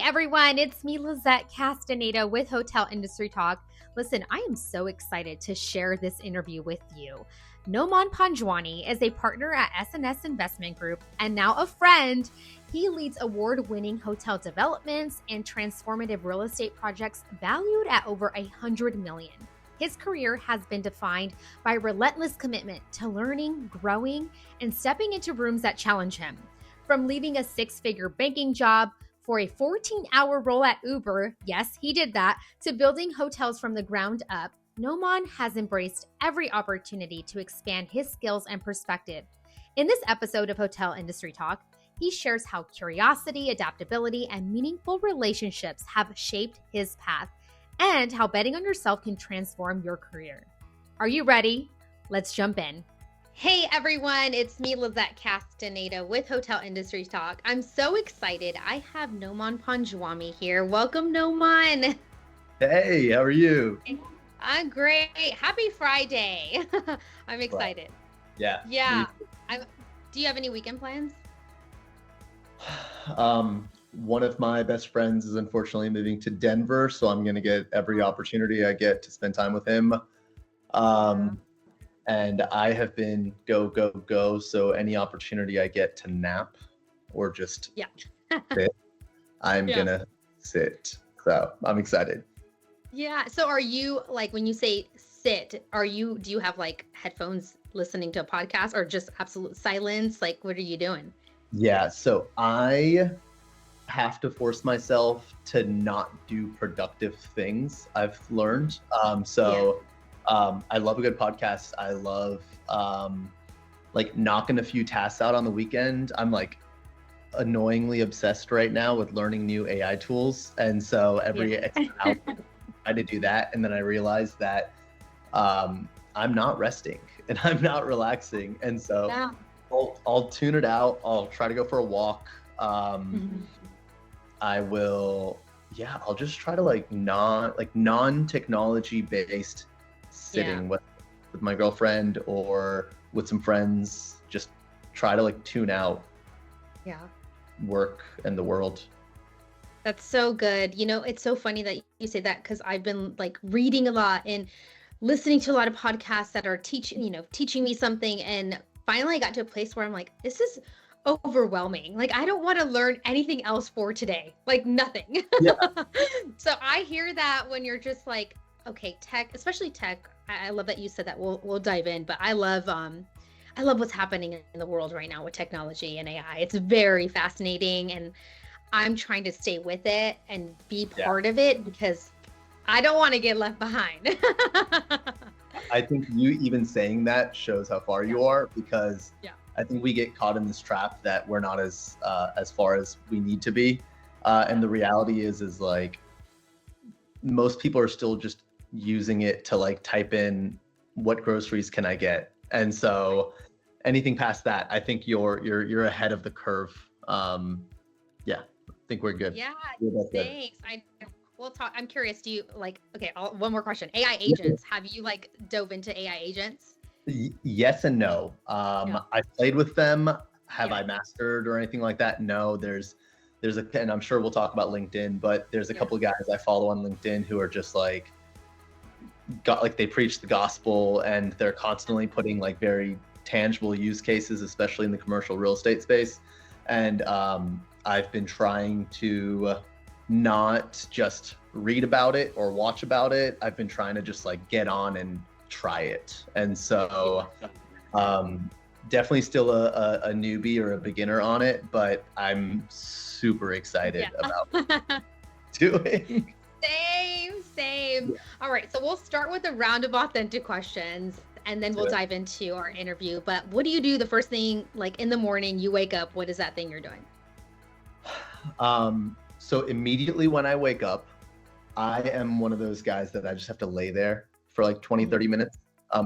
everyone, it's me, Lizette Castaneda with Hotel Industry Talk. Listen, I am so excited to share this interview with you. Nauman Panjwani is a partner at S&S Investment Group and now a friend. He leads award-winning hotel developments and transformative real estate projects valued at over $100 million. His career has been defined by relentless commitment to learning, growing, and stepping into rooms that challenge him. From leaving a six-figure banking job for a 14-hour role at Uber, yes, he did that, to building hotels from the ground up, Nauman has embraced every opportunity to expand his skills and perspective. In this episode of Hotel Industry Talk, he shares how curiosity, adaptability, and meaningful relationships have shaped his path, and how betting on yourself can transform your career. Are you ready? Let's jump in. Hey everyone, it's me, Lizette Castaneda with Hotel Industry Talk. I'm so excited. I have Nauman Panjwani here. Welcome, Nauman. Hey, how are you? I'm great. Happy Friday. I'm excited. Yeah. Yeah. Do you have any weekend plans? One of my best friends is unfortunately moving to Denver, so I'm going to get every opportunity I get to spend time with him. And I have been go, so any opportunity I get to nap or just sit, I'm gonna sit. So I'm excited. Yeah. So are you, like, when you say sit, do you have like headphones listening to a podcast or just absolute silence? Like, what are you doing? Yeah, so I have to force myself to not do productive things, I've learned. I love a good podcast. I love like knocking a few tasks out on the weekend. I'm like annoyingly obsessed right now with learning new AI tools. And so every extra hour I try to do that. And then I realize that I'm not resting and I'm not relaxing. And so I'll tune it out. I'll try to go for a walk. I'll just try to like non-technology based sitting with my girlfriend or with some friends, just try to like tune out work and the world. That's so good. You know, it's so funny that you say that, because I've been like reading a lot and listening to a lot of podcasts that are teaching me something, and finally I got to a place where I'm like, this is overwhelming. Like, I don't want to learn anything else for today, like nothing. So I hear that when you're just like, okay, tech, especially tech. I love that you said that. We'll dive in, but I love what's happening in the world right now with technology and AI. It's very fascinating, and I'm trying to stay with it and be part of it because I don't want to get left behind. I think you even saying that shows how far you are, because I think we get caught in this trap that we're not as far as we need to be. And the reality is like most people are still just using it to like type in what groceries can I get. And so anything past that, I think you're ahead of the curve. I think we're good. Yeah, thanks. We'll talk. I'm curious. Do you one more question. AI agents. Have you like dove into AI agents? Yes and no. I played with them. Have I mastered or anything like that? No. There's and I'm sure we'll talk about LinkedIn, but there's a couple of guys I follow on LinkedIn who are just like, they preach the gospel, and they're constantly putting like very tangible use cases, especially in the commercial real estate space. And I've been trying to not just read about it or watch about it. I've been trying to just like get on and try it. And so definitely still a newbie or a beginner on it, but I'm super excited about doing. Same. All right, so we'll start with a round of authentic questions, and then we'll dive into our interview. But what do you do the first thing, like in the morning, you wake up, what is that thing you're doing? So immediately when I wake up, I am one of those guys that I just have to lay there for like 20-30 minutes.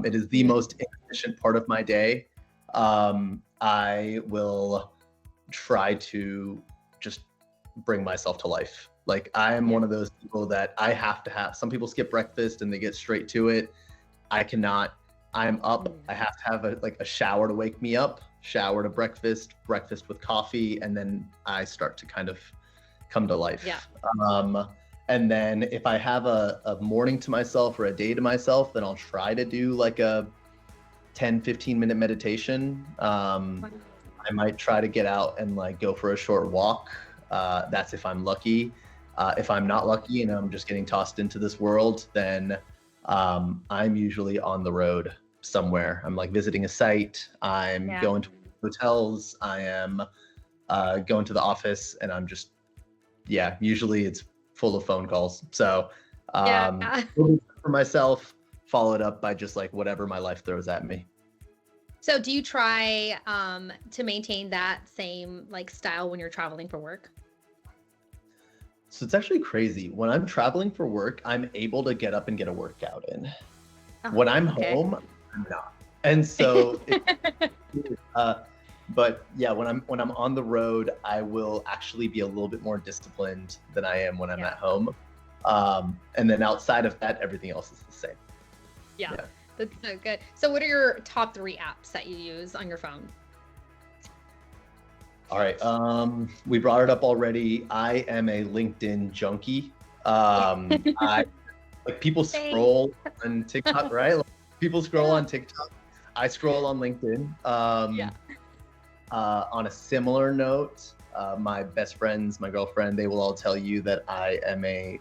It is the most inefficient part of my day. I will try to just bring myself to life. Like, I am one of those people that I have to have. Some people skip breakfast and they get straight to it. I cannot. I'm up. I have to have a shower to wake me up, shower to breakfast with coffee, and then I start to kind of come to life. Yeah. And then if I have a morning to myself or a day to myself, then I'll try to do like a 10-15 minute meditation. I might try to get out and like go for a short walk. That's if I'm lucky. If I'm not lucky and I'm just getting tossed into this world, then I'm usually on the road somewhere. I'm like visiting a site. I'm going to hotels. I am going to the office, and I'm just, usually it's full of phone calls. So for myself, followed up by just like whatever my life throws at me. So do you try to maintain that same like style when you're traveling for work? So it's actually crazy. When I'm traveling for work, I'm able to get up and get a workout in. When I'm home, I'm not. And so, but yeah, when I'm on the road, I will actually be a little bit more disciplined than I am when I'm at home. And then outside of that, everything else is the same. Yeah, that's so good. So what are your top 3 apps that you use on your phone? All right. We brought it up already. I am a LinkedIn junkie. I like people scroll on TikTok, right? Like, people scroll on TikTok. I scroll on LinkedIn. On a similar note, my best friends, my girlfriend, they will all tell you that I am a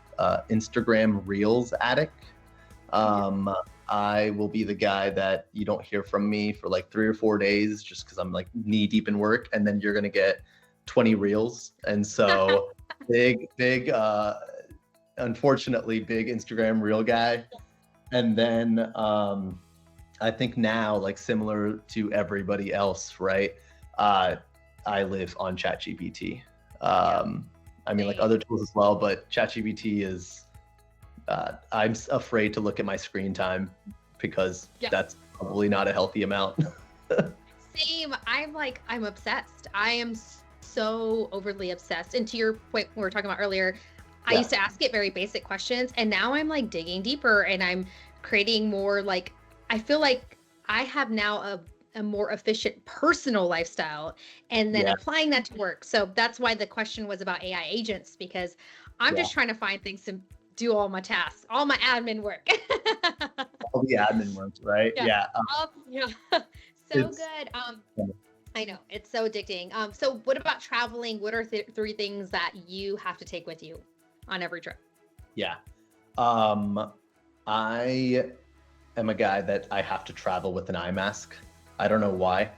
Instagram Reels addict. I will be the guy that you don't hear from me for like 3 or 4 days just because I'm like knee deep in work, and then you're gonna get 20 reels. And so big, unfortunately, big Instagram reel guy. And then I think now, like similar to everybody else, right? I live on ChatGPT. I mean, like other tools as well, but ChatGPT is. I'm afraid to look at my screen time because that's probably not a healthy amount. Same. I'm obsessed. I am so overly obsessed. And to your point, we were talking about earlier, I used to ask it very basic questions, and now I'm like digging deeper, and I'm creating more like, I feel like I have now a more efficient personal lifestyle, and then applying that to work. So that's why the question was about AI agents, because I'm just trying to find things to do all my tasks, all my admin work. All the admin work, right? So good. I know, it's so addicting. So what about traveling? What are 3 things that you have to take with you on every trip? I am a guy that I have to travel with an eye mask. I don't know why.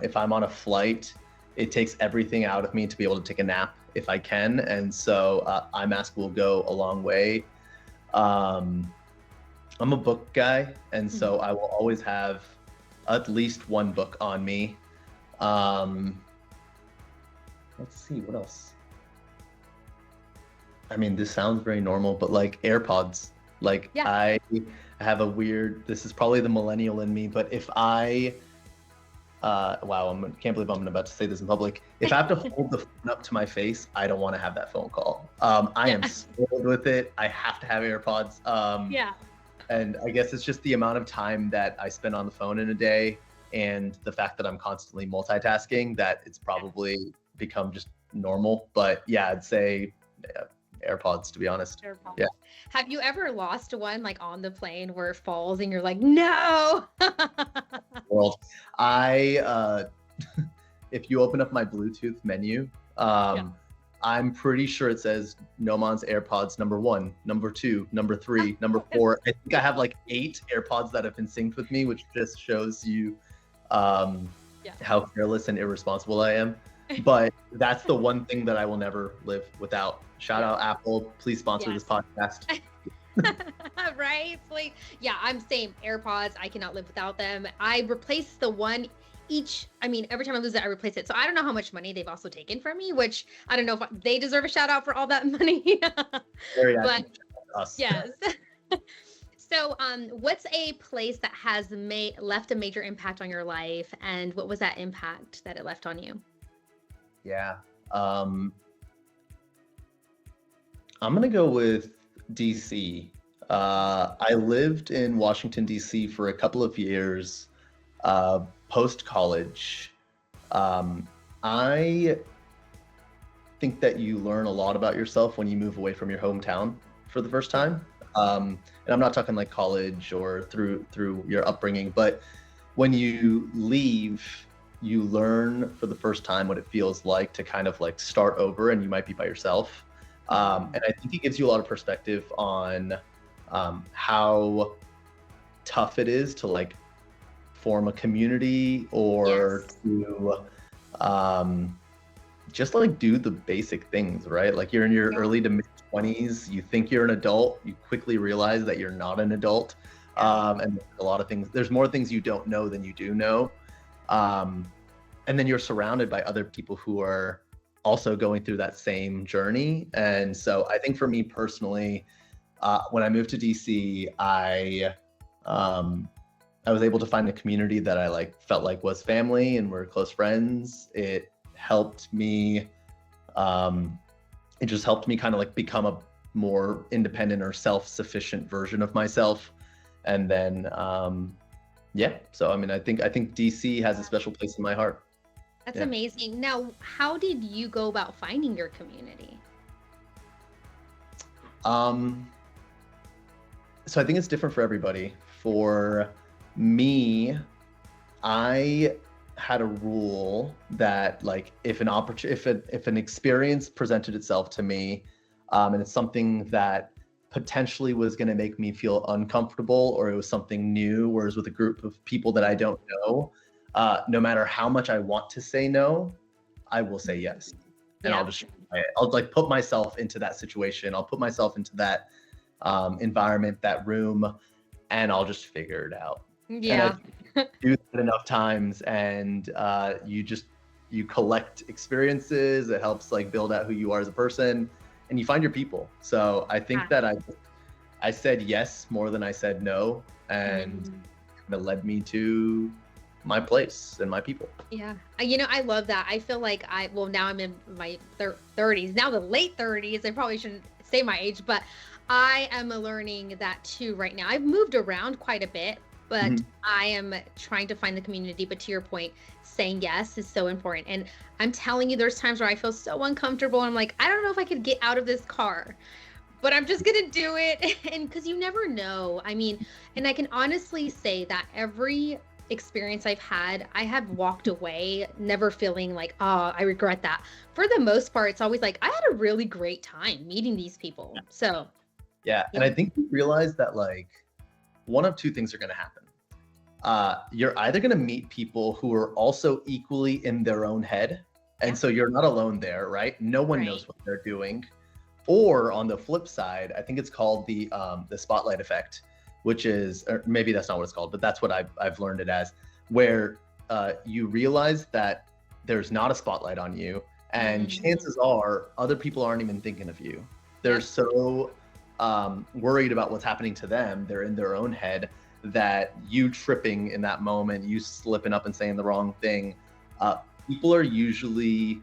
If I'm on a flight, it takes everything out of me to be able to take a nap if I can. And so eye mask will go a long way. I'm a book guy, and so I will always have at least one book on me. Let's see, what else? I mean, this sounds very normal, but like AirPods. Like I have a weird, this is probably the millennial in me, but if I wow, can't believe I'm about to say this in public. If I have to hold the phone up to my face, I don't want to have that phone call. I am spoiled with it. I have to have AirPods. And I guess it's just the amount of time that I spend on the phone in a day, and the fact that I'm constantly multitasking, that it's probably become just normal. But yeah, I'd say AirPods, to be honest. AirPods. Yeah. Have you ever lost one like on the plane where it falls and you're like, no? Well, if you open up my Bluetooth menu, I'm pretty sure it says Nauman's AirPods number 1, number 2, number 3, number 4. I think I have like 8 AirPods that have been synced with me, which just shows you how careless and irresponsible I am. But that's the one thing that I will never live without. Shout out Apple, please sponsor this podcast. Right? Like, I'm same. AirPods, I cannot live without them. I replace the one each. I mean, every time I lose it, I replace it. So I don't know how much money they've also taken from me, which I don't know if they deserve a shout out for all that money. But yes. So what's a place that has left a major impact on your life, and what was that impact that it left on you? I'm gonna go with DC. I lived in Washington, DC for a couple of years post college. I think that you learn a lot about yourself when you move away from your hometown for the first time. And I'm not talking like college or through your upbringing, but when you leave, you learn for the first time what it feels like to kind of like start over, and you might be by yourself. And I think it gives you a lot of perspective on how tough it is to like form a community or Yes. to just like do the basic things, right? Like you're in your Yeah. early to mid 20s, you think you're an adult, you quickly realize that you're not an adult. Yeah. And a lot of things, there's more things you don't know than you do know. Um, and then you're surrounded by other people who are also going through that same journey. And so I think for me personally, when I moved to DC, um, I was able to find a community that I like felt like was family and we're close friends. Helped me, um, it just helped me kind of like become a more independent or self-sufficient version of myself. And then, yeah, so I mean, I think DC has a special place in my heart. That's Yeah. amazing. Now, how did you go about finding your community? Um, so I think it's different for everybody. For me, I had a rule that like if an opportunity, if an experience presented itself to me, and it's something that potentially was going to make me feel uncomfortable, or it was something new, whereas with a group of people that I don't know, no matter how much I want to say no, I will say yes, and Yeah. I'll like put myself into that situation. I'll put myself into that environment, that room, and I'll just figure it out. And I Yeah. do that enough times, and you collect experiences. It helps like build out who you are as a person, and you find your people. So I think Yeah. that I said yes more than I said no, and Mhm. it led me to my place and my people. Yeah. I love that. I feel like well, now I'm in my 30s, now the late 30s. I probably shouldn't say my age, but I am learning that too right now. I've moved around quite a bit, but Mhm. I am trying to find the community. But to your point, saying yes is so important. And I'm telling you, there's times where I feel so uncomfortable. I'm like, I don't know if I could get out of this car, but I'm just gonna do it. And because you never know. I mean, and I can honestly say that every experience I've had, I have walked away never feeling like, oh, I regret that. For the most part, it's always like, I had a really great time meeting these people. So, Yeah, and yeah. I think you realize that like one of two things are going to happen. You're either going to meet people who are also equally in their own head, and Yeah. so you're not alone there, right? No one Right. knows what they're doing. Or on the flip side, I think it's called the spotlight effect, which is, or maybe that's not what it's called, but that's what I've learned it as, where you realize that there's not a spotlight on you, and Mhm. chances are other people aren't even thinking of you. They're Yep. so worried about what's happening to them, they're in their own head, that you tripping in that moment, you slipping up and saying the wrong thing, uh, people are usually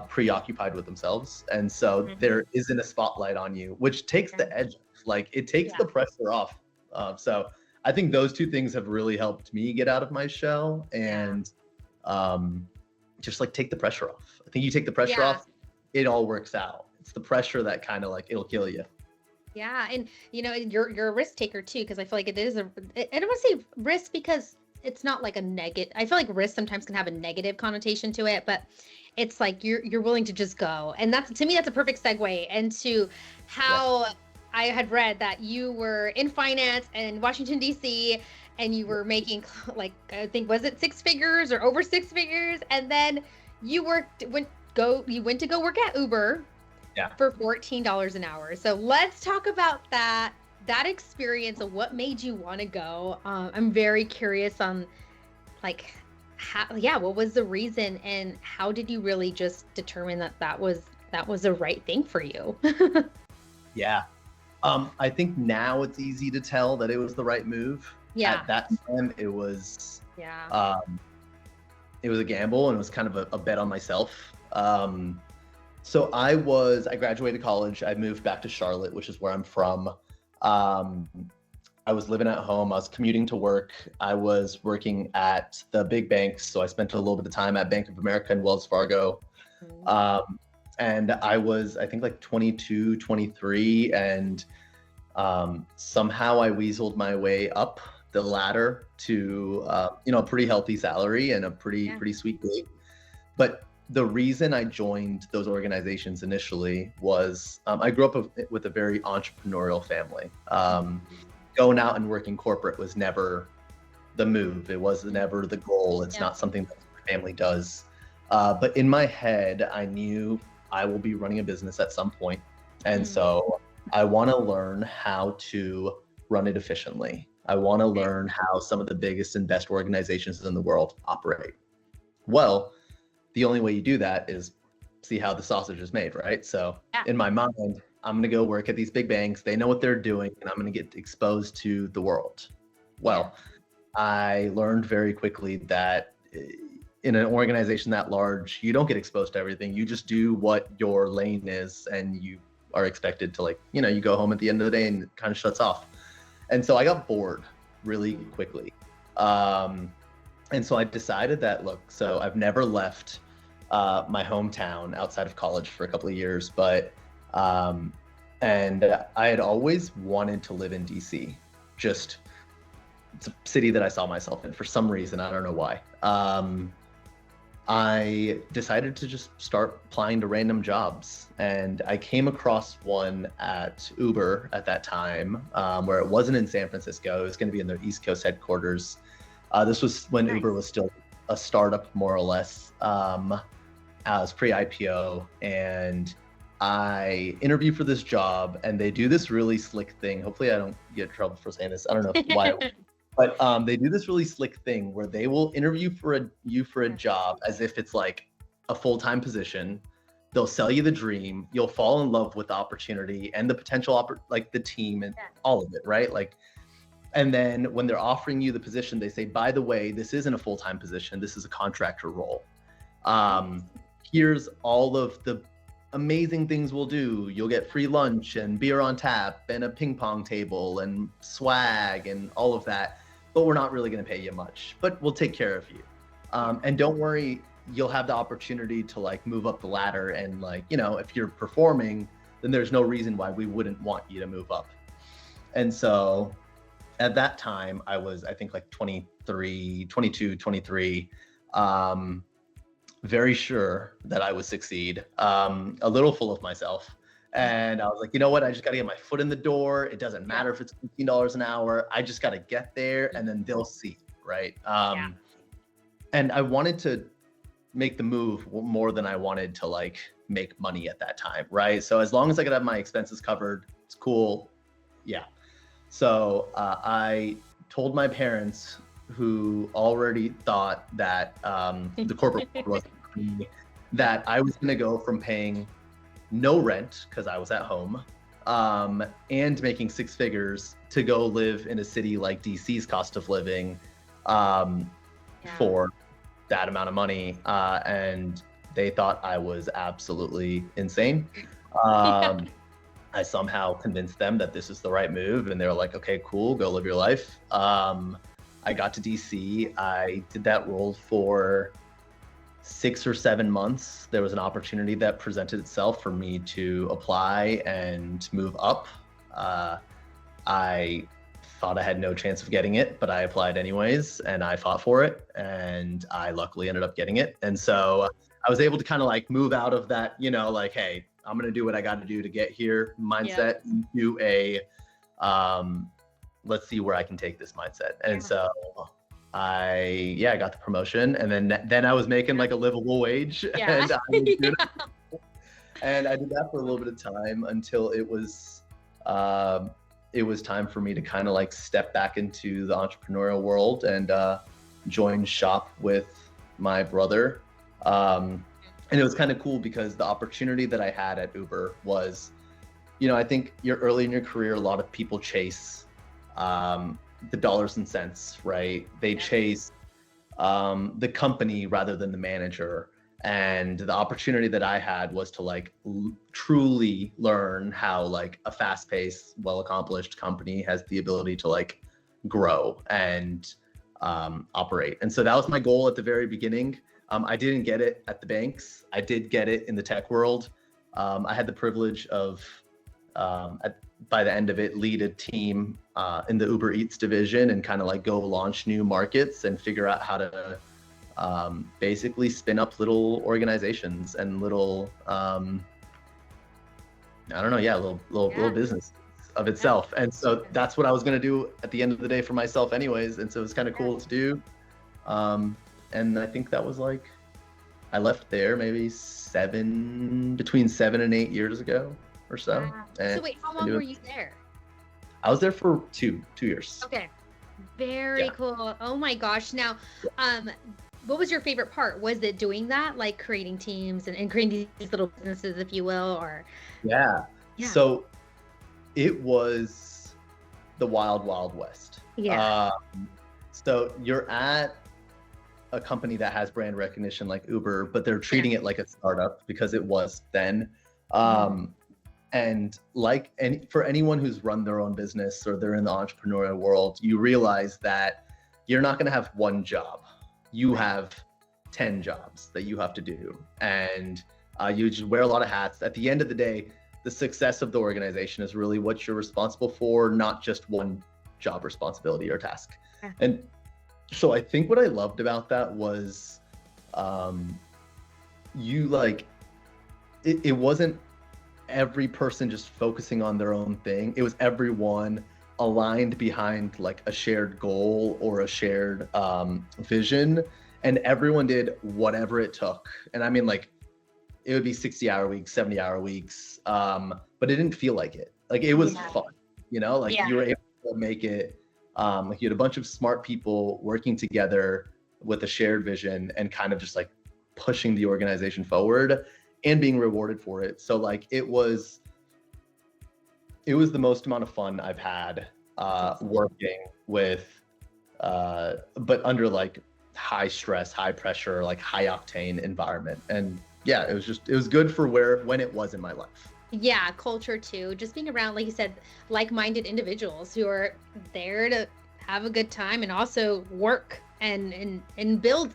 preoccupied with themselves, and so Mhm. there isn't a spotlight on you, which takes Yeah. the edge off. Like it takes Yeah. the pressure off. So I think those two things have really helped me get out of my shell Yeah. and um, just like take the pressure off. I think you take the pressure Yeah. off, it all works out. It's the pressure that kind of like it'll kill you. Yeah, and you're a risk taker too, because I feel like it is I don't want to say risk because it's not like a negative. I feel like risk sometimes can have a negative connotation to it, but it's like you're willing to just go, and that's to me that's a perfect segue into Yeah. how I had read that you were in finance in Washington D.C. and you were making like I think was it six figures or over six figures, and then you went to go work at Uber Yeah. for $14 an hour. So let's talk about that experience of what made you want to go. I'm very curious on like how, yeah, what was the reason and how did you really just determine that that was the right thing for you? Yeah. I think now it's easy to tell that it was the right move. Yeah. At that time, Yeah. um, it was a gamble and it was kind of a bet on myself. So I graduated college. I moved back to Charlotte, which is where I'm from. Um, I was living at home. I was commuting to work. I was working at the big banks. So I spent a little bit of time at Bank of America and Wells Fargo. Mhm. Um, And I was, I think like 22, 23, and somehow I weaseled my way up the ladder to, a pretty healthy salary and a Yeah. pretty sweet gig. But the reason I joined those organizations initially was I grew up with a very entrepreneurial family. Going out and working corporate was never the move. It was never the goal. It's not something that my family does. But in my head, I knew I will be running a business at some point. And so I want to learn how to run it efficiently. I want to learn how some of the biggest and best organizations in the world operate. Well, the only way you do that is see how the sausage is made, right? So in my mind, I'm going to go work at these big banks. They know what they're doing, and I'm going to get exposed to the world. Well, I learned very quickly that in an organization that large, you don't get exposed to everything. You just do what your lane is, and you are expected to you go home at the end of the day and it kind of shuts off. And so I got bored really quickly. And so I decided that, look, so I've never left my hometown outside of college for a couple of years, but and I had always wanted to live in DC. Just, it's a city that I saw myself in for some reason. I don't know why. I decided to just start applying to random jobs, and I came across one at Uber at that time, where it wasn't in San Francisco. It was going to be in their East Coast headquarters. This was when Uber was still a startup, more or less. I was pre-IPO, and I interviewed for this job, and they do this really slick thing. Hopefully I don't get in trouble for saying this. I don't know why, but they do this really slick thing where they will interview you for a job as if it's like a full-time position. They'll sell you the dream. You'll fall in love with the opportunity and the potential, like the team and all of it, right? And then when they're offering you the position, they say, by the way, this isn't a full-time position. This is a contractor role. Here's all of the amazing things we'll do. You'll get free lunch and beer on tap and a ping pong table and swag and all of that. But we're not really going to pay you much, but we'll take care of you. And don't worry, you'll have the opportunity to move up the ladder. And if you're performing, then there's no reason why we wouldn't want you to move up. And so at that time, I was, I think 22, 23, very sure that I would succeed, a little full of myself. And I was like, you know what? I just got to get my foot in the door. It doesn't matter if it's $15 an hour. I just got to get there, and then they'll see, right? And I wanted to make the move more than I wanted to make money at that time, right? So as long as I could have my expenses covered, it's cool. Yeah. So I told my parents, who already thought that the corporate world wasn't for me, that I was going to go from paying no rent because I was at home and making six figures to go live in a city like DC's cost of living for that amount of money. And they thought I was absolutely insane. I somehow convinced them that this is the right move, and they were like, okay, cool, go live your life. I got to DC. I did that role for 6 or 7 months. There was an opportunity that presented itself for me to apply and move up. I thought I had no chance of getting it, but I applied anyways, and I fought for it, and I luckily ended up getting it. And so I was able to kind of move out of that, hey, I'm going to do what I got to do to get here mindset into a, let's see where I can take this mindset. And so I got the promotion, and then I was making a livable wage, and I did that for a little bit of time until it was time for me to kind of step back into the entrepreneurial world and join shop with my brother. And it was kind of cool because the opportunity that I had at Uber was, I think you're early in your career, a lot of people chase the dollars and cents, right? They chase the company rather than the manager. And the opportunity that I had was to truly learn how a fast-paced, well-accomplished company has the ability to grow and operate. And so that was my goal at the very beginning. I didn't get it at the banks. I did get it in the tech world, I had the privilege of, by the end of it, lead a team in the Uber Eats division and kind of like go launch new markets and figure out how to basically spin up little organizations and little, I don't know, yeah, little business of itself. And so that's what I was going to do at the end of the day for myself anyways. And so it was kind of cool to do. And I think that was like, I left there maybe between 7 and 8 years ago or so. Wow. So wait, how long were you there? I was there for two years. Okay. Very cool. Oh my gosh. Now, what was your favorite part? Was it doing that, like creating teams and creating these little businesses, if you will, or? Yeah. So it was the wild, wild west. Yeah. So you're at a company that has brand recognition like Uber, but they're treating it like a startup because it was then. And for anyone who's run their own business or they're in the entrepreneurial world, you realize that you're not going to have one job. You have 10 jobs that you have to do. And you just wear a lot of hats. At the end of the day, the success of the organization is really what you're responsible for, not just one job responsibility or task. And so I think what I loved about that was it wasn't every person just focusing on their own thing. It was everyone aligned behind like a shared goal or a shared vision, and everyone did whatever it took. And I mean, like, it would be 60-hour weeks, 70-hour weeks, but it didn't feel like it. Like, it was fun, you know, like you were able to make it, like you had a bunch of smart people working together with a shared vision and kind of just like pushing the organization forward and being rewarded for it. So like it was the most amount of fun I've had working with, but under like high stress, high pressure, like high octane environment. And yeah, it was good for when it was in my life. Yeah, culture too. Just being around, like you said, like-minded individuals who are there to have a good time and also work and build.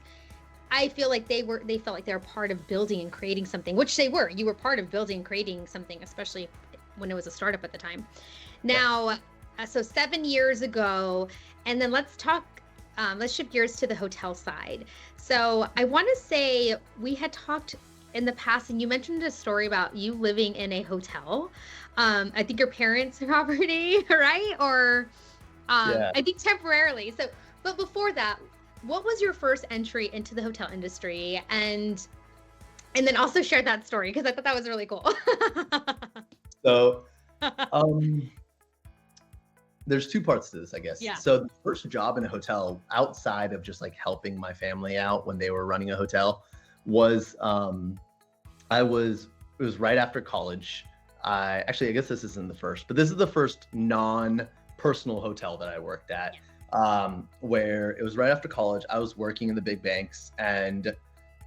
I feel like they felt like they were part of building and creating something, which they were. You were part of building and creating something, especially when it was a startup at the time. Now, so 7 years ago, and then let's shift gears to the hotel side. So I want to say we had talked in the past, and you mentioned a story about you living in a hotel. I think your parents' property, right? Or I think temporarily. So, but before that, what was your first entry into the hotel industry? And then also share that story, because I thought that was really cool. So there's two parts to this, I guess. Yeah. So the first job in a hotel, outside of just like helping my family out when they were running a hotel, was it was right after college. I guess this isn't the first, but this is the first non-personal hotel that I worked at. Where it was right after college. I was working in the big banks, and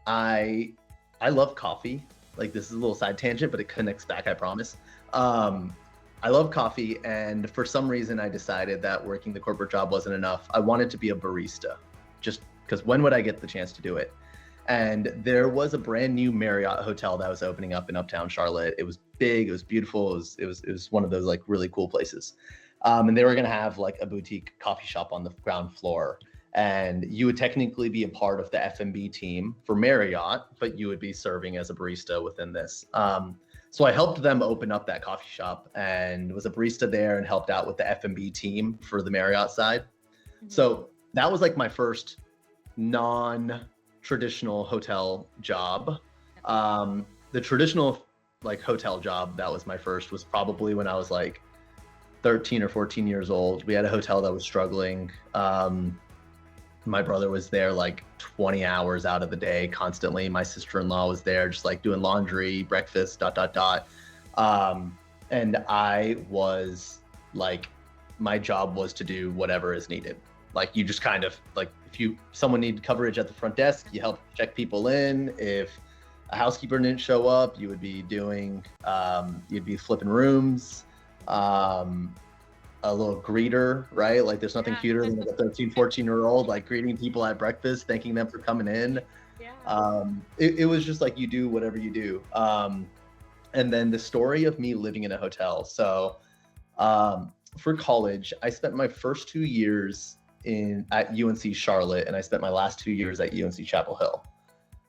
I love coffee. Like, this is a little side tangent, but it connects back, I promise. I love coffee, and for some reason I decided that working the corporate job wasn't enough. I wanted to be a barista, just because when would I get the chance to do it? And there was a brand new Marriott hotel that was opening up in Uptown Charlotte. It was big, it was beautiful, it was one of those like really cool places. And they were going to have like a boutique coffee shop on the ground floor. And you would technically be a part of the F&B team for Marriott, but you would be serving as a barista within this. So I helped them open up that coffee shop and was a barista there and helped out with the F&B team for the Marriott side. Mm-hmm. So that was like my first non-traditional hotel job. The traditional like hotel job that was my first was probably when I was like 13 or 14 years old. We had a hotel that was struggling. My brother was there like 20 hours out of the day constantly. My sister-in-law was there just like doing laundry, breakfast, ... And I was like, my job was to do whatever is needed. Like, you just kind of like, if someone needed coverage at the front desk, you help check people in. If a housekeeper didn't show up, you would be doing, you'd be flipping rooms. A little greeter, right? Like, there's nothing cuter than like a 13, 14-year-old like greeting people at breakfast, thanking them for coming in. It was just like, you do whatever you do. And then the story of me living in a hotel. So for college, I spent my first 2 years at UNC Charlotte, and I spent my last 2 years at UNC Chapel Hill.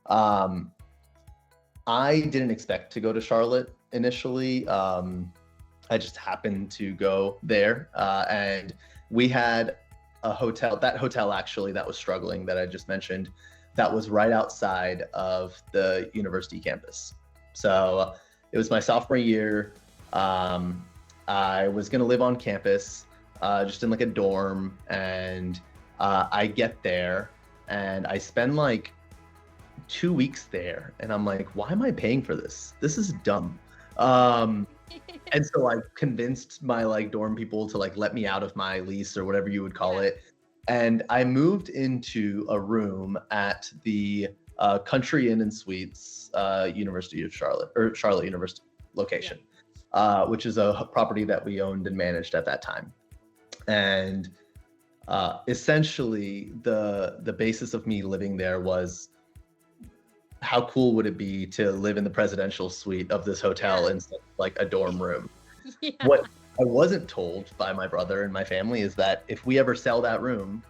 Um, I didn't expect to go to Charlotte initially. I just happened to go there, and we had a hotel. That hotel actually that was struggling that I just mentioned, that was right outside of the university campus. So it was my sophomore year. I was gonna live on campus, just in like a dorm, and I get there and I spend like 2 weeks there, and I'm like, why am I paying for this? This is dumb. And so I convinced my like dorm people to like let me out of my lease or whatever you would call Yeah. it. And I moved into a room at the Country Inn and Suites, University of Charlotte, or Charlotte University location, which is a property that we owned and managed at that time. And essentially, the basis of me living there was, how cool would it be to live in the presidential suite of this hotel Yeah. instead of like a dorm room? Yeah. What I wasn't told by my brother and my family is that if we ever sell that room,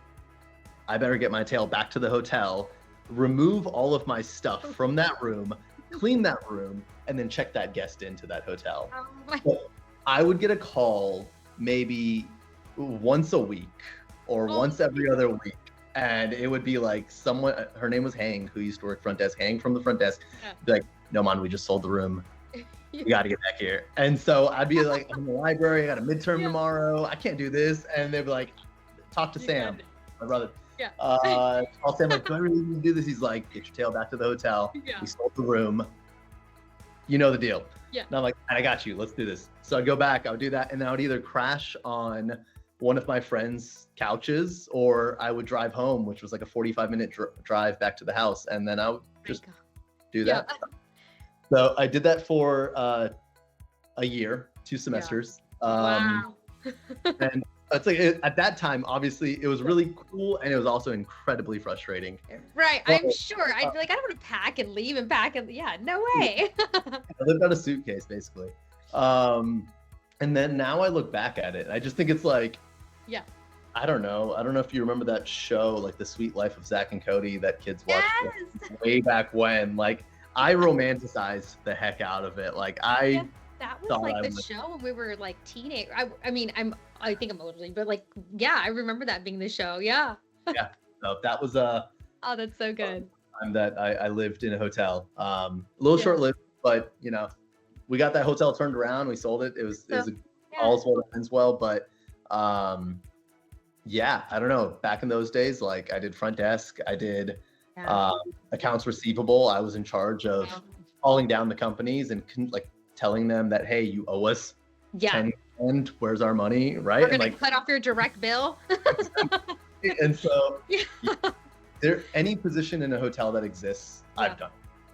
I better get my tail back to the hotel, remove all of my stuff from that room, clean that room, and then check that guest into that hotel. Oh my. So I would get a call maybe once a week or Oh. once every other week. And it would be like someone, her name was Hang, who used to work front desk, Hang from the front desk, Yeah. be like, no, man, we just sold the room. You got to get back here. And so I'd be like, I'm in the library, I got a midterm tomorrow, I can't do this. And they'd be like, talk to Sam, my brother. Yeah. Call Sam, like, do I really need to do this? He's like, get your tail back to the hotel. Yeah. We sold the room. You know the deal. Yeah. And I'm like, I got you. Let's do this. So I'd go back, I would do that. And then I would either crash on one of my friends' couches, or I would drive home, which was like a 45-minute drive back to the house. And then I would just do that. Yeah. So I did that for a year, 2 semesters. Wow. And it's like at that time, obviously, it was really cool, and it was also incredibly frustrating. Right. Well, I'm sure. I'd be like, I don't want to pack and leave and pack and no way. I lived out a suitcase basically. And then now I look back at it, and I just think it's like, Yeah. I don't know if you remember that show, like The Sweet Life of Zach and Cody, that kids watched Yes. way back when. Like, I romanticized the heck out of it. Like, Yeah, that was thought like I the was- show when we were like teenage. I mean, I think I'm older, but like, yeah, I remember that being the show. Yeah. so that was a Oh, that's so good. time that I lived in a hotel. A little Yeah. short-lived, but we got that hotel turned around. We sold it. It was Yeah. all's well that ends well. But yeah, I don't know. Back in those days, like I did front desk, I did Yeah. accounts receivable. I was in charge of Yeah. calling down the companies and like telling them that, hey, you owe us Yeah. 10 grand. Where's our money? Right? We're And gonna like, cut off your direct bill. and so Yeah. there, any position in a hotel that exists, Yeah. I've done.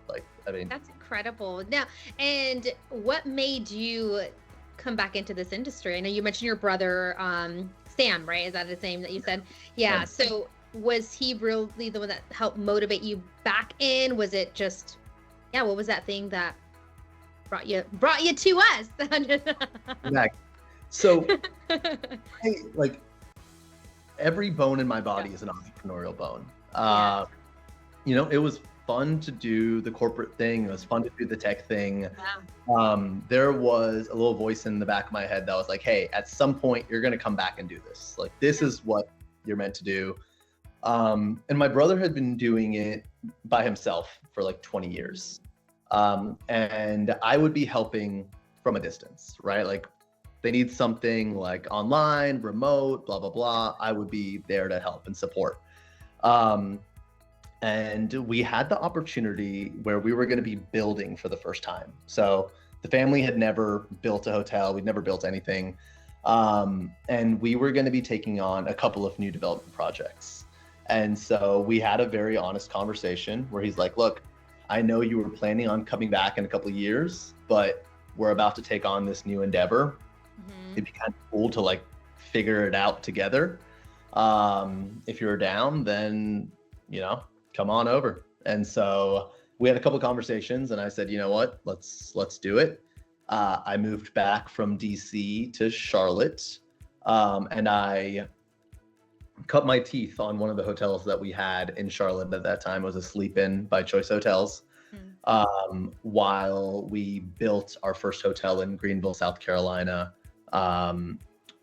Like, I mean, That's incredible. Now, and what made you come back into this industry? I know you mentioned your brother, Sam, right? Is that his name that you said? Yeah. Yeah. So was he really the one that helped motivate you back in? Was it just, yeah, what was that thing that brought you to us? exactly. So like every bone in my body is an entrepreneurial bone. It was fun to do the corporate thing. It was fun to do the tech thing. Wow. There was a little voice in the back of my head that was like, hey, at some point you're going to come back and do this. Like, this is what you're meant to do. And my brother had been doing it by himself for like 20 years. And I would be helping from a distance, right? Like, they need something like online, remote, blah, blah, blah. I would be there to help and support. And we had the opportunity where we were going to be building for the first time. So the family had never built a hotel. We'd never built anything. And we were going to be taking on a couple of new development projects. And so we had a very honest conversation where he's like, look, I know you were planning on coming back in a couple of years, but we're about to take on this new endeavor. Mhm. It'd be kind of cool to like figure it out together. If you're down, then, come on over. And so we had a couple of conversations, and I said, you know what, let's do it. I moved back from DC to Charlotte, and I cut my teeth on one of the hotels that we had in Charlotte at that time. It was a sleep-in by Choice Hotels, Mm. while we built our first hotel in Greenville, South Carolina,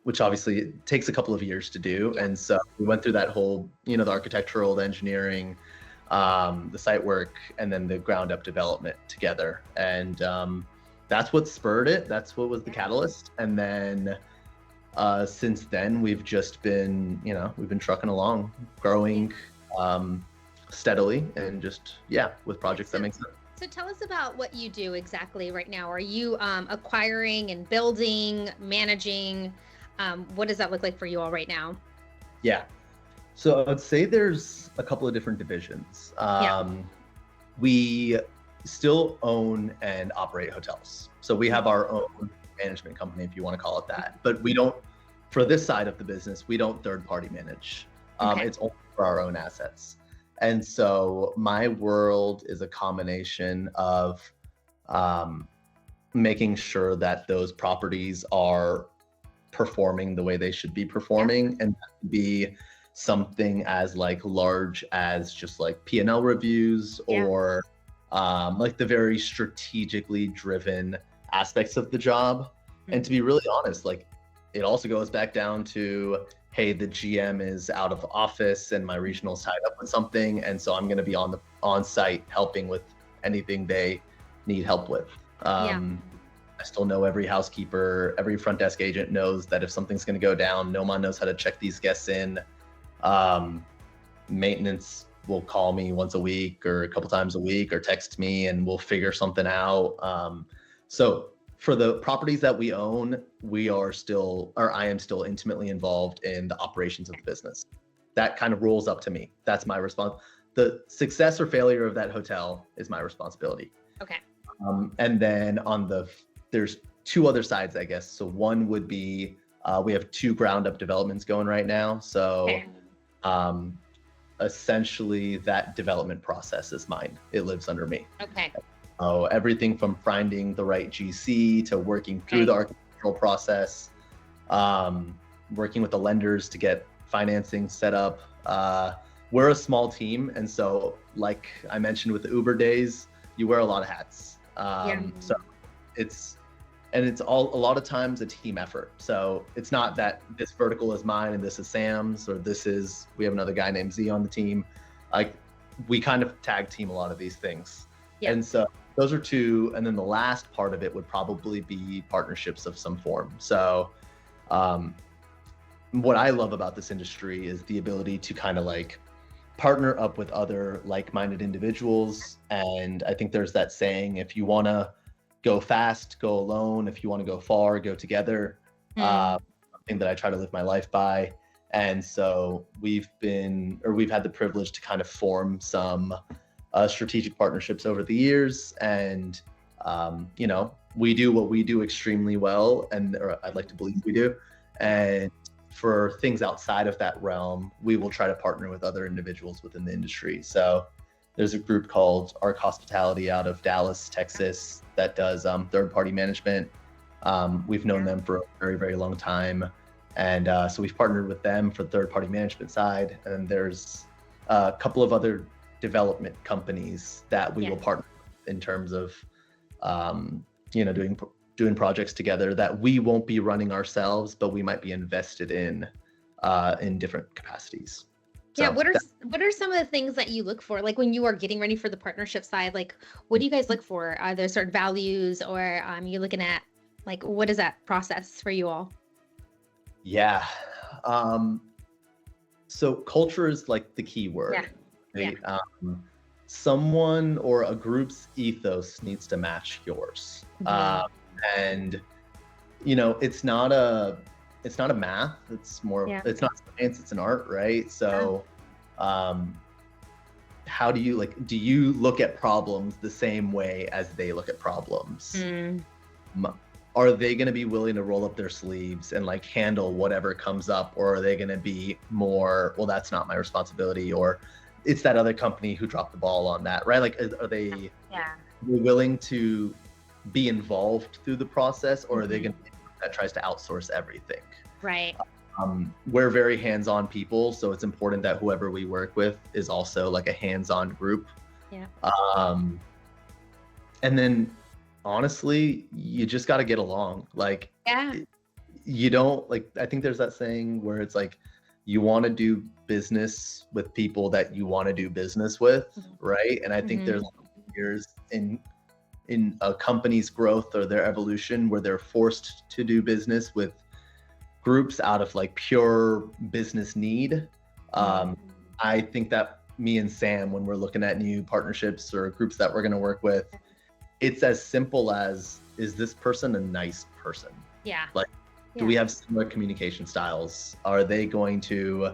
which obviously takes a couple of years to do. Yeah. And so we went through that whole, the architectural, the engineering, the site work, and then the ground up development together. And that's what spurred it. That's what was the catalyst. And then since then, we've just been, we've been trucking along, growing steadily, and just, with projects that make sense. So tell us about what you do exactly right now. Are you acquiring and building, managing? What does that look like for you all right now? Yeah. So I'd say there's a couple of different divisions. We still own and operate hotels. So we have our own management company, if you want to call it that. But we don't, for this side of the business, we don't third party manage. It's only for our own assets. And so my world is a combination of making sure that those properties are performing the way they should be performing, and that could be something as like large as just like P&L reviews or like the very strategically driven aspects of the job. And to be really honest, like it also goes back down to, hey, the GM is out of office and my regional's tied up with something, and so I'm going to be on site helping with anything they need help with. I still know every housekeeper, every front desk agent knows that if something's going to go down, Nauman knows how to check these guests in. Maintenance will call me once a week or a couple times a week or text me, and we'll figure something out. So for the properties that we own, I am still intimately involved in the operations of the business. That kind of rolls up to me. That's my response. The success or failure of that hotel is my responsibility. Okay. And then there's two other sides, I guess. So one would be, we have 2 ground up developments going right now. So essentially that development process is mine. It lives under me. Okay. Everything from finding the right GC to working through the architectural process, working with the lenders to get financing set up. We're a small team. And so like I mentioned with the Uber days, you wear a lot of hats. So it's all a lot of times a team effort. So it's not that this vertical is mine and this is Sam's, or we have another guy named Z on the team. Like we kind of tag team a lot of these things. And so those are 2. And then the last part of it would probably be partnerships of some form. So what I love about this industry is the ability to kind of like partner up with other like-minded individuals. And I think there's that saying, if you want to go fast, go alone. If you want to go far, go together. Something that I try to live my life by. And so we've had the privilege to kind of form some strategic partnerships over the years. And, we do what we do extremely well, or I'd like to believe we do. And for things outside of that realm, we will try to partner with other individuals within the industry. So there's a group called Arc Hospitality out of Dallas, Texas, that does third-party management. We've known them for a very, very long time. And so we've partnered with them for the third-party management side. And there's a couple of other development companies that we will partner with in terms of, doing projects together that we won't be running ourselves, but we might be invested in different capacities. So what are some of the things that you look for? Like when you are getting ready for the partnership side, like what do you guys look for? Are there certain values, or you're looking at like, what is that process for you all? Yeah. So culture is like the key word. Right? Someone or a group's ethos needs to match yours. And it's not a math. It's more, it's not science, it's an art, right? So, how do you look at problems the same way as they look at problems? Are they going to be willing to roll up their sleeves and like handle whatever comes up? Or are they going to be more, well, that's not my responsibility, or it's that other company who dropped the ball on that, right? Like, are they willing to be involved through the process, or are they going to be the one that tries to outsource everything? Right. We're very hands-on people, so it's important that whoever we work with is also like a hands-on group. Yeah. And then honestly, you just got to get along. Like, Yeah. you don't like, I think there's that saying where it's like, you want to do business with people that you want to do business with, right? And I think there's years in a company's growth or their evolution where they're forced to do business with groups out of like pure business need. I think that me and Sam, when we're looking at new partnerships or groups that we're going to work with, it's as simple as, is this person a nice person? Yeah. Like, do we have similar communication styles? Are they going to,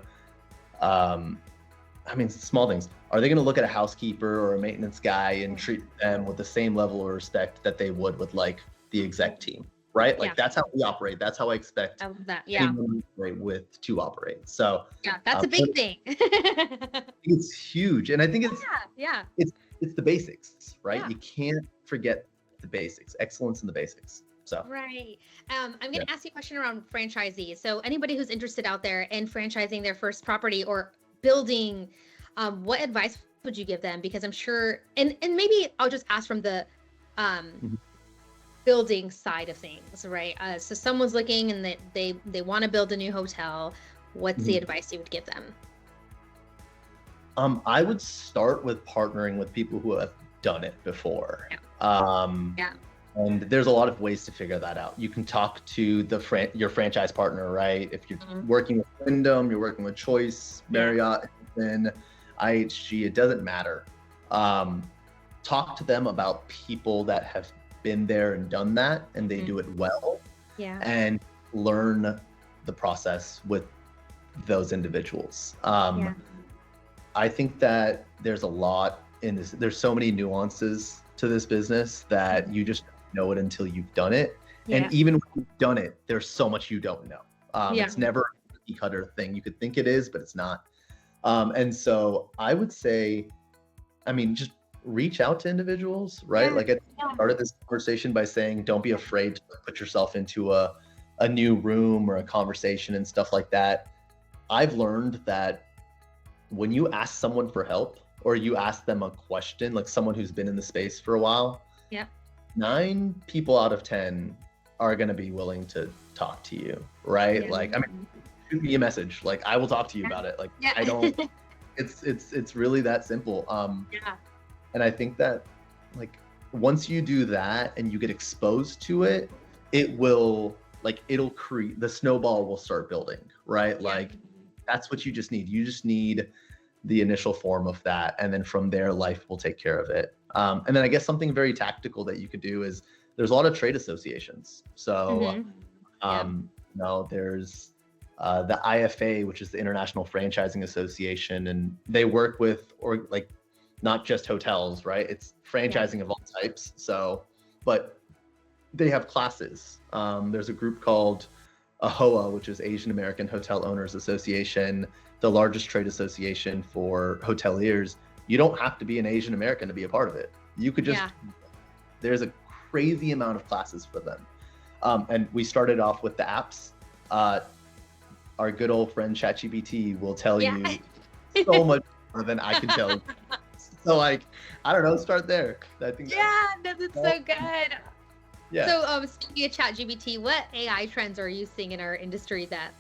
small things. Are they going to look at a housekeeper or a maintenance guy and treat them with the same level of respect that they would with like the exec team, right? Like that's how we operate. That's how I expect anyone to operate. So that's a big thing. It's huge. And I think it's the basics, right? Yeah. You can't forget the basics, excellence in the basics. So. Right. I'm going to ask you a question around franchisees. So anybody who's interested out there in franchising their first property or building, what advice would you give them? Because I'm sure, and maybe I'll just ask from the building side of things, right? So someone's looking and they want to build a new hotel. What's the advice you would give them? I would start with partnering with people who have done it before. And there's a lot of ways to figure that out. You can talk to your franchise partner, right? If you're working with Wyndham, you're working with Choice, Marriott, IHG, it doesn't matter. Talk to them about people that have been there and done that, and they do it well. And learn the process with those individuals. I think that there's a lot in this. There's so many nuances to this business that you just know it until you've done it. And even when you've done it, there's so much you don't know. It's never a cookie cutter thing. You could think it is, but it's not. And so I would say, just reach out to individuals, right? Like I started this conversation by saying, don't be afraid to put yourself into a new room or a conversation and stuff like that. I've learned that when you ask someone for help or you ask them a question, like someone who's been in the space for a while, 9 people out of 10 are going to be willing to talk to you, right? Like, shoot me a message. Like, I will talk to you about it. Like, I don't, it's really that simple. And I think that like, once you do that and you get exposed to it, it'll create, the snowball will start building, right? Like, that's what you just need. You just need the initial form of that. And then from there, life will take care of it. And then I guess something very tactical that you could do is there's a lot of trade associations. So, there's the IFA, which is the International Franchising Association, and they work with, or like, not just hotels, right? It's franchising of all types. So, but they have classes. There's a group called AHOA, which is Asian American Hotel Owners Association, the largest trade association for hoteliers. You don't have to be an Asian American to be a part of it. You could just, there's a crazy amount of classes for them. And we started off with the apps. Our good old friend ChatGPT will tell you so much more than I can tell you. So like, I don't know, start there. I think that's so good. So speaking of ChatGPT, what AI trends are you seeing in our industry that,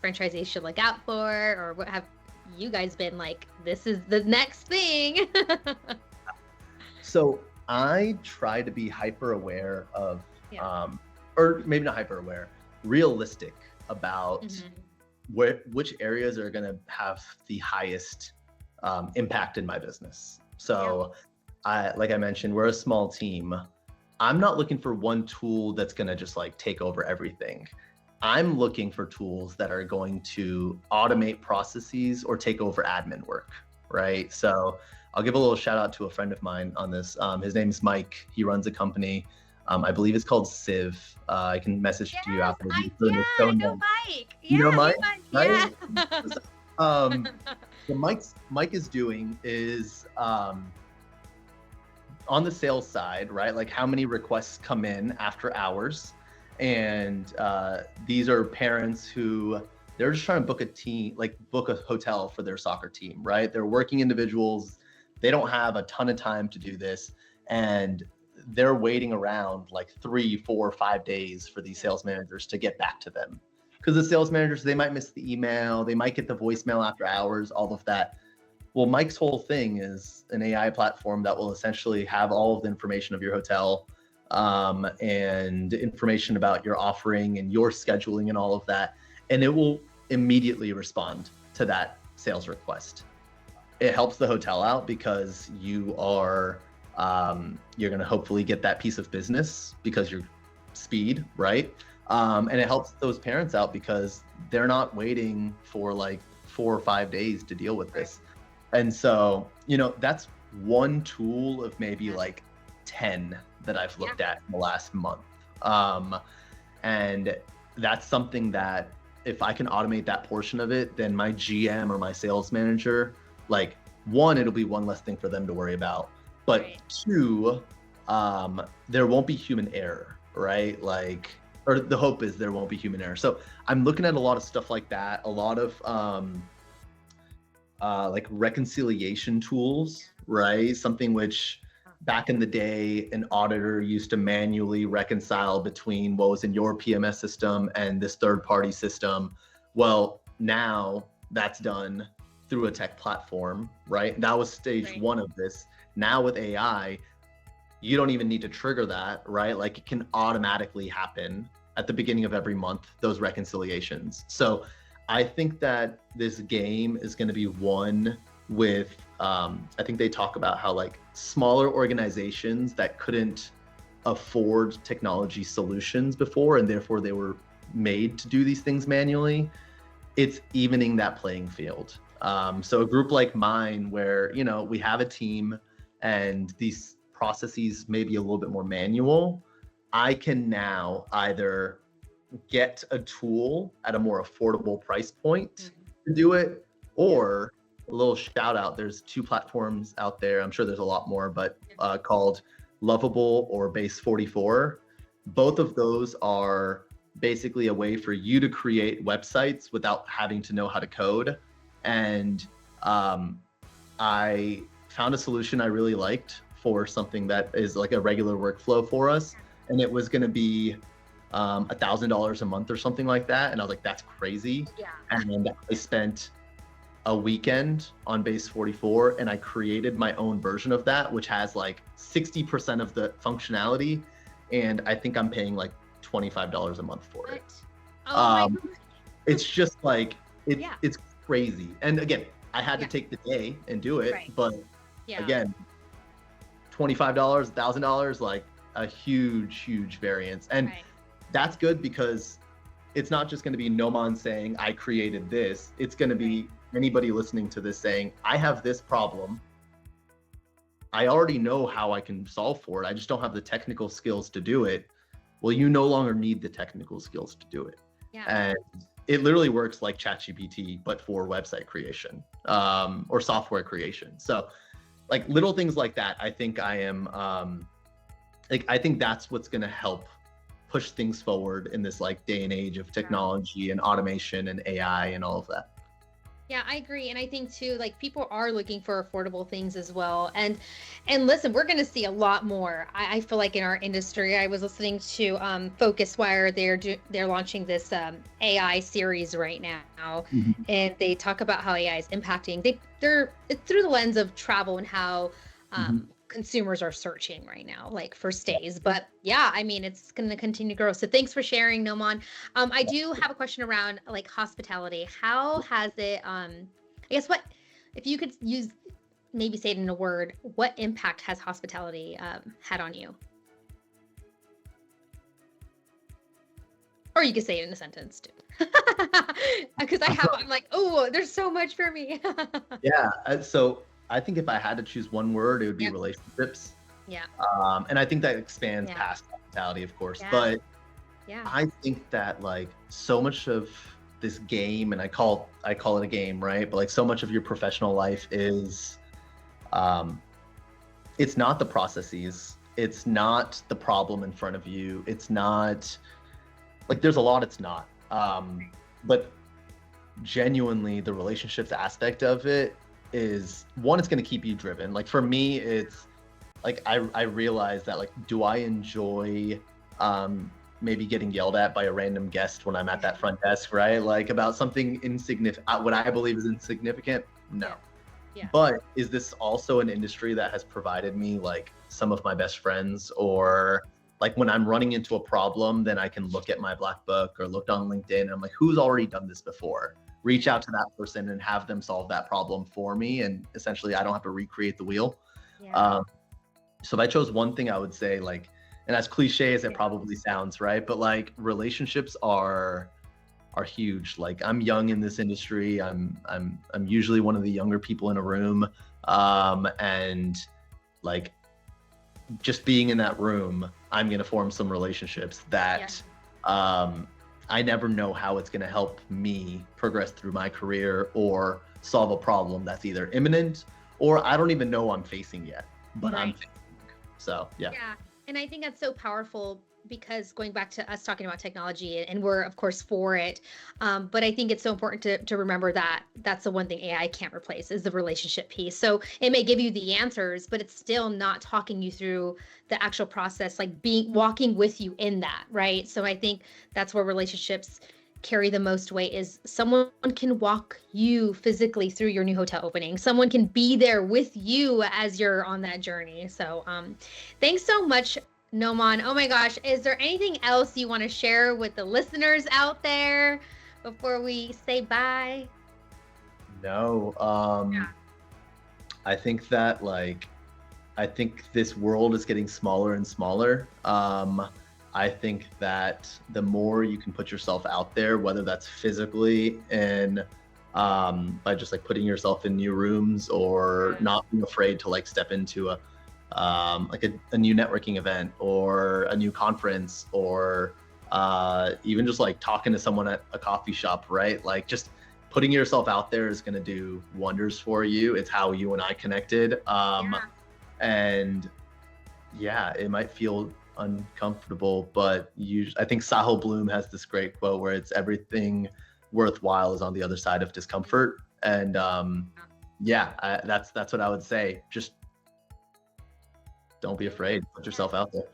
franchisees should look out for, or what have you guys been like, this is the next thing? So I try to be hyper aware of, or maybe not hyper aware, realistic about which areas are going to have the highest impact in my business. So like I mentioned, we're a small team. I'm not looking for one tool that's going to just like take over everything. I'm looking for tools that are going to automate processes or take over admin work, right? So I'll give a little shout out to a friend of mine on this. His name is Mike. He runs a company. I believe it's called Civ. I can message to you after. I know Mike. You know Mike? Right? Yeah. What Mike is doing is on on the sales side, right? Like how many requests come in after hours, and these are parents who they're just trying to book a team, like book a hotel for their soccer team, right? They're working individuals. They don't have a ton of time to do this, and they're waiting around like 3, 4, 5 days for these sales managers to get back to them. Because the sales managers, they might miss the email, they might get the voicemail after hours, all of that. Well, Mike's whole thing is an AI platform that will essentially have all of the information of your hotel, and information about your offering and your scheduling and all of that. And it will immediately respond to that sales request. It helps the hotel out because you're going to hopefully get that piece of business because you're speed, right? And it helps those parents out because they're not waiting for like 4 or 5 days to deal with this. And so, that's one tool of maybe like 10 that I've looked at in the last month. And that's something that if I can automate that portion of it, then my GM or my sales manager, like one, it'll be one less thing for them to worry about. But two, there won't be human error, right? Like, or the hope is there won't be human error. So I'm looking at a lot of stuff like that, a lot of like reconciliation tools, right? Something which back in the day, an auditor used to manually reconcile between what was in your PMS system and this third-party system. Well, now that's done through a tech platform, right? That was stage one of this. Now with AI, you don't even need to trigger that, right? Like it can automatically happen at the beginning of every month, those reconciliations. So I think that this game is going to be won with, I think they talk about how like smaller organizations that couldn't afford technology solutions before, and therefore they were made to do these things manually, it's evening that playing field. So a group like mine where, we have a team and these processes may be a little bit more manual, I can now either get a tool at a more affordable price point to do it, or a little shout out, there's 2 platforms out there, I'm sure there's a lot more, but called Lovable or Base 44. Both of those are basically a way for you to create websites without having to know how to code. And I found a solution I really liked for something that is like a regular workflow for us. And it was going to be $1,000 a month or something like that. And I was like, that's crazy. Yeah. And I spent a weekend on Base 44 and I created my own version of that, which has like 60% of the functionality. And I think I'm paying like $25 a month for it. It's just like, it's crazy. And again, I had to take the day and do it, but again, $25, $1,000, like a huge variance. And that's good because it's not just going to be Nauman saying, I created this. It's going to be anybody listening to this saying, I have this problem. I already know how I can solve for it. I just don't have the technical skills to do it. Well, you no longer need the technical skills to do it. And it literally works like ChatGPT, but for website creation, or software creation. So like little things like that, I think I am, I think that's what's going to help push things forward in this like day and age of technology and automation and AI and all of that. Yeah, I agree. And I think too, like people are looking for affordable things as well. And listen, we're going to see a lot more. I feel like in our industry, I was listening to FocusWire. They're launching this AI series right now. And they talk about how AI is impacting. It's through the lens of travel and how consumers are searching right now, like for stays. But yeah, I mean, it's going to continue to grow. So thanks for sharing, Nauman. I do have a question around like hospitality. How has it, I guess what, if you could maybe say it in a word, what impact has hospitality had on you? Or you could say it in a sentence too. Because I'm like, oh, there's so much for me. So I think if I had to choose one word, it would be relationships. And I think that expands past hospitality, of course. But I think that like so much of this game, and I call it a game, right? But like so much of your professional life is it's not the processes. It's not the problem in front of you. It's not like there's a lot it's not. But genuinely the relationships aspect of it is one, it's going to keep you driven. Like for me, it's like I realize that like, do I enjoy maybe getting yelled at by a random guest when I'm at that front desk, right? Like about something insignificant, what I believe is insignificant? No. Yeah. But is this also an industry that has provided me like some of my best friends, or like when I'm running into a problem, then I can look at my black book or look on LinkedIn and I'm like, who's already done this before? Reach out to that person and have them solve that problem for me. And essentially I don't have to recreate the wheel. Yeah. So if I chose one thing, I would say like, and as cliche as it probably sounds, right? But like relationships are huge. Like I'm young in this industry. I'm usually one of the younger people in a room. And like just being in that room, I'm going to form some relationships that I never know how it's going to help me progress through my career or solve a problem that's either imminent or I don't even know I'm facing yet, but I'm facing. So, yeah. And I think that's so powerful because going back to us talking about technology, and we're of course for it, but I think it's so important to remember that that's the one thing AI can't replace is the relationship piece. So it may give you the answers, but it's still not talking you through the actual process, like walking with you in that, right? So I think that's where relationships carry the most weight, is someone can walk you physically through your new hotel opening. Someone can be there with you as you're on that journey. So thanks so much, Nauman. Oh my gosh, is there anything else you want to share with the listeners out there before we say bye? No. I think that I think this world is getting smaller and smaller. I think that the more you can put yourself out there, whether that's physically and by just like putting yourself in new rooms or not being afraid to like step into a new networking event or a new conference or even just like talking to someone at a coffee shop, right? Like just putting yourself out there is going to do wonders for you. It's how you and I connected. And yeah, it might feel uncomfortable, but I think Sahil Bloom has this great quote where it's everything worthwhile is on the other side of discomfort. And that's what I would say. Just don't be afraid. Put yourself out there.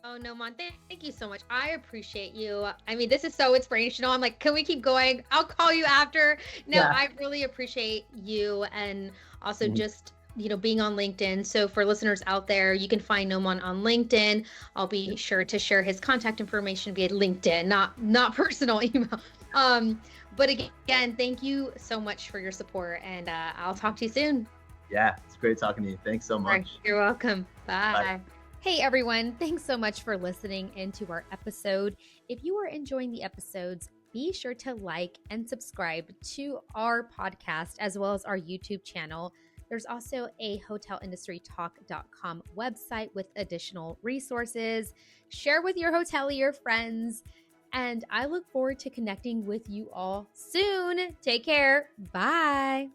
Oh, Nauman, thank you so much. I appreciate you. I mean, this is so inspirational. I'm like, can we keep going? I'll call you after. No, I really appreciate you, and also just being on LinkedIn. So for listeners out there, you can find Nauman on LinkedIn. I'll be sure to share his contact information via LinkedIn, not personal email. But again, thank you so much for your support, and I'll talk to you soon. Yeah, it's great talking to you. Thanks so much. Right, you're welcome. Bye. Hey everyone, thanks so much for listening into our episode. If you are enjoying the episodes, be sure to like and subscribe to our podcast as well as our YouTube channel. There's also a hotelindustrytalk.com website with additional resources. Share with your hotelier friends, and I look forward to connecting with you all soon. Take care. Bye.